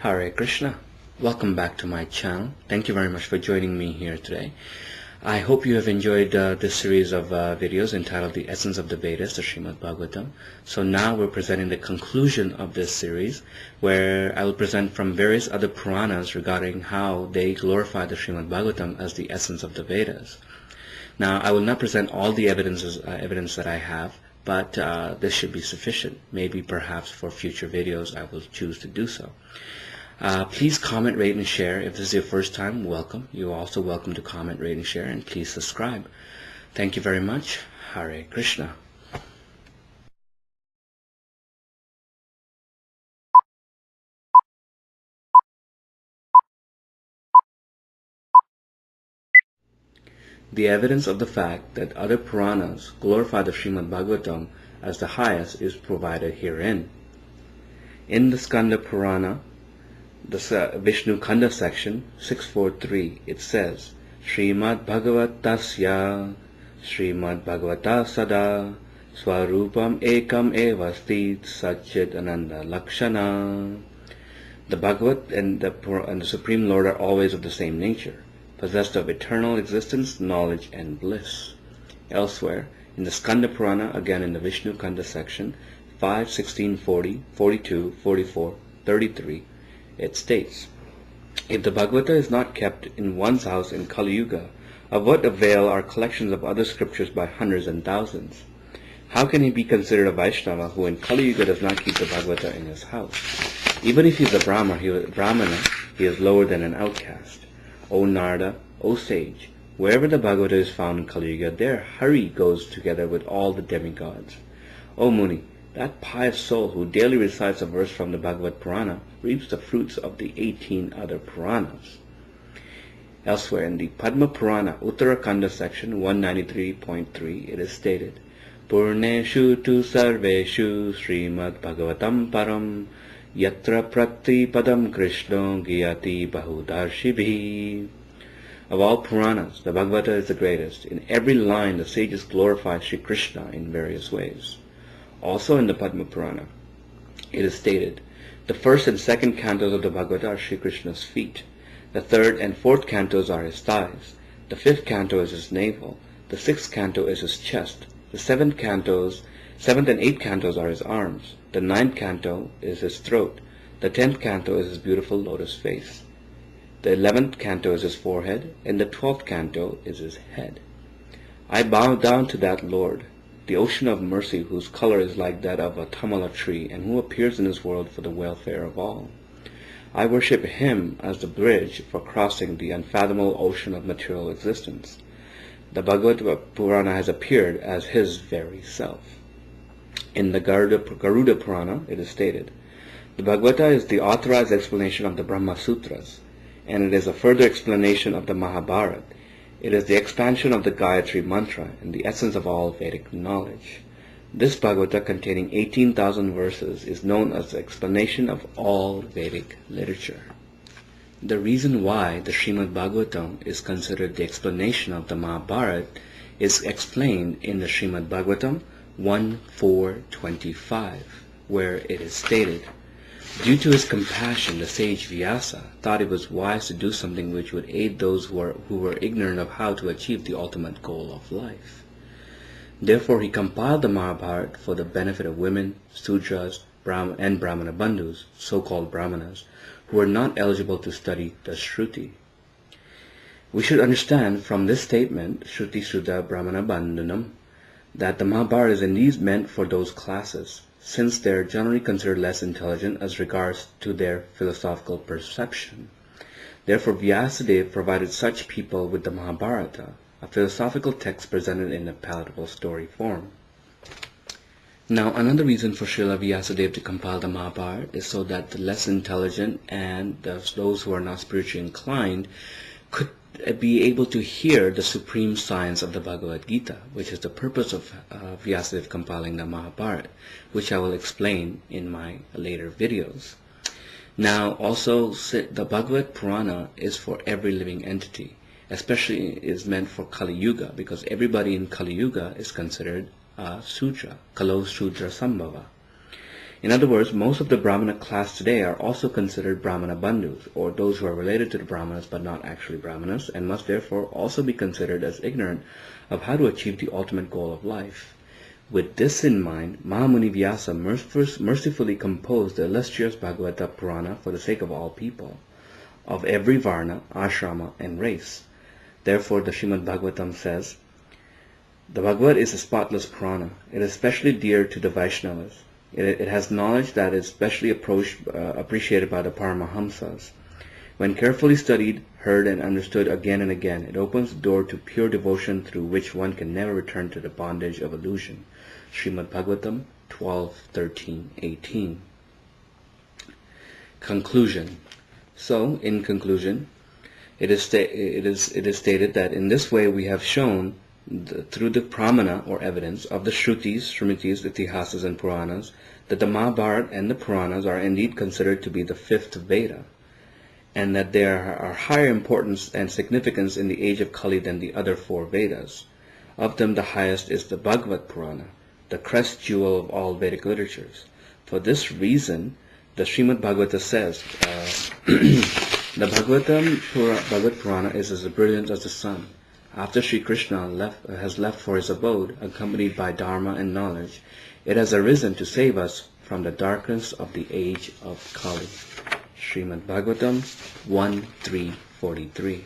Hare Krishna. Welcome back to my channel. Thank you very much for joining me here today. I hope you have enjoyed this series of videos entitled The Essence of the Vedas, the Srimad Bhagavatam. So now we're presenting the conclusion of this series, where I will present from various other Puranas regarding how they glorify the Srimad Bhagavatam as the essence of the Vedas. Now, I will not present all the evidence that I have, but this should be sufficient. Maybe perhaps for future videos I will choose to do so. Please comment, rate, and share. If this is your first time, welcome. You're also welcome to comment, rate, and share, and please subscribe. Thank you very much. Hare Krishna. The evidence of the fact that other Puranas glorify the Srimad Bhagavatam as the highest is provided herein. In the Skanda Purana, the Vishnu Khanda section 643, it says, Srimad Bhagavatasya Srimad Bhagavata Sada Swarupam Ekam Evastit Satchit Ananda Lakshana. The Bhagavat and the Supreme Lord are always of the same nature, possessed of eternal existence, knowledge, and bliss. Elsewhere, in the Skanda Purana, again in the Vishnu Khanda section 5, 16, 40, 42, 44, 33, it states, if the Bhagavata is not kept in one's house in Kali Yuga, of what avail are collections of other scriptures by hundreds and thousands? How can he be considered a Vaishnava who in Kali Yuga does not keep the Bhagavata in his house? Even if he is a Brahmana, he is lower than an outcast. O Narada, O sage, wherever the Bhagavata is found in Kali Yuga, there Hari goes together with all the demigods. O Muni, that pious soul who daily recites a verse from the Bhagavad Purana reaps the fruits of the 18 other Puranas. Elsewhere in the Padma Purana, Uttarakanda section 193.3, it is stated, Purneshu tu sarveshu Srimad Bhagavatam param yatra prati padam Krishno giyati bahudarshibhi. Of all Puranas, the Bhagavata is the greatest. In every line, the sages glorify Sri Krishna in various ways. Also in the Padma Purana, it is stated, the first and second cantos of the Bhagavata are Sri Krishna's feet. The third and fourth cantos are his thighs. The fifth canto is his navel. The sixth canto is his chest. The seventh and eighth cantos are his arms. The ninth canto is his throat. The 10th canto is his beautiful lotus face. The 11th canto is his forehead, and the 12th canto is his head. I bow down to that Lord, the ocean of mercy, whose color is like that of a tamala tree, and who appears in this world for the welfare of all. I worship him as the bridge for crossing the unfathomable ocean of material existence. The Bhagavad Purana has appeared as his very self. In the Garuda Purana, it is stated, the Bhagavata is the authorized explanation of the Brahma Sutras, and it is a further explanation of the Mahabharata. It is the expansion of the Gayatri Mantra and the essence of all Vedic knowledge. This Bhagavata, containing 18,000 verses, is known as the explanation of all Vedic literature. The reason why the Srimad Bhagavatam is considered the explanation of the Mahabharata is explained in the Srimad Bhagavatam 1.4.25, where it is stated, due to his compassion, the sage Vyasa thought it was wise to do something which would aid those who were ignorant of how to achieve the ultimate goal of life. Therefore, he compiled the Mahabharata for the benefit of women, Sudras, and Brahmana Bandhus, so-called Brahmanas, who were not eligible to study the Shruti. We should understand from this statement, Shruti Shuddha Brahmana Bandhanam, that the Mahabharata is indeed meant for those classes, since they are generally considered less intelligent as regards to their philosophical perception. Therefore, Vyasadev provided such people with the Mahabharata, a philosophical text presented in a palatable story form. Now, another reason for Srila Vyasadev to compile the Mahabharata is so that the less intelligent and those who are not spiritually inclined could be able to hear the supreme science of the Bhagavad Gita, which is the purpose of Vyasadev compiling the Mahabharata, which I will explain in my later videos. Now, also, the Bhagavad Purana is for every living entity, especially is meant for Kali Yuga, because everybody in Kali Yuga is considered Sudra, Kalo Sudra Sambhava. In other words, most of the Brahmana class today are also considered Brahmana bandhus, or those who are related to the Brahmanas but not actually Brahmanas, and must therefore also be considered as ignorant of how to achieve the ultimate goal of life. With this in mind, Mahamuni Vyasa mercifully composed the illustrious Bhagavata Purana for the sake of all people, of every varna, ashrama, and race. Therefore, the Srimad Bhagavatam says, the Bhagavad is a spotless Purana. It is especially dear to the Vaishnavas. It has knowledge that is specially appreciated by the Paramahamsas. When carefully studied, heard, and understood again and again, it opens the door to pure devotion through which one can never return to the bondage of illusion. Srimad Bhagavatam 12:13-18. Conclusion. So, in conclusion, it is stated that in this way we have shown through the pramana or evidence of the Shrutis, Smritis, Itihasas, and Puranas that the Mahabharata and the Puranas are indeed considered to be the fifth Veda, and that there are higher importance and significance in the age of Kali than the other four Vedas. Of them the highest is the Bhagavad Purana, the crest jewel of all Vedic literatures. For this reason, the Srimad Bhagavata says, the Bhagavad Purana is as brilliant as the sun. After Sri Krishna has left for his abode, accompanied by Dharma and knowledge, it has arisen to save us from the darkness of the age of Kali. Srimad Bhagavatam 1.3.43.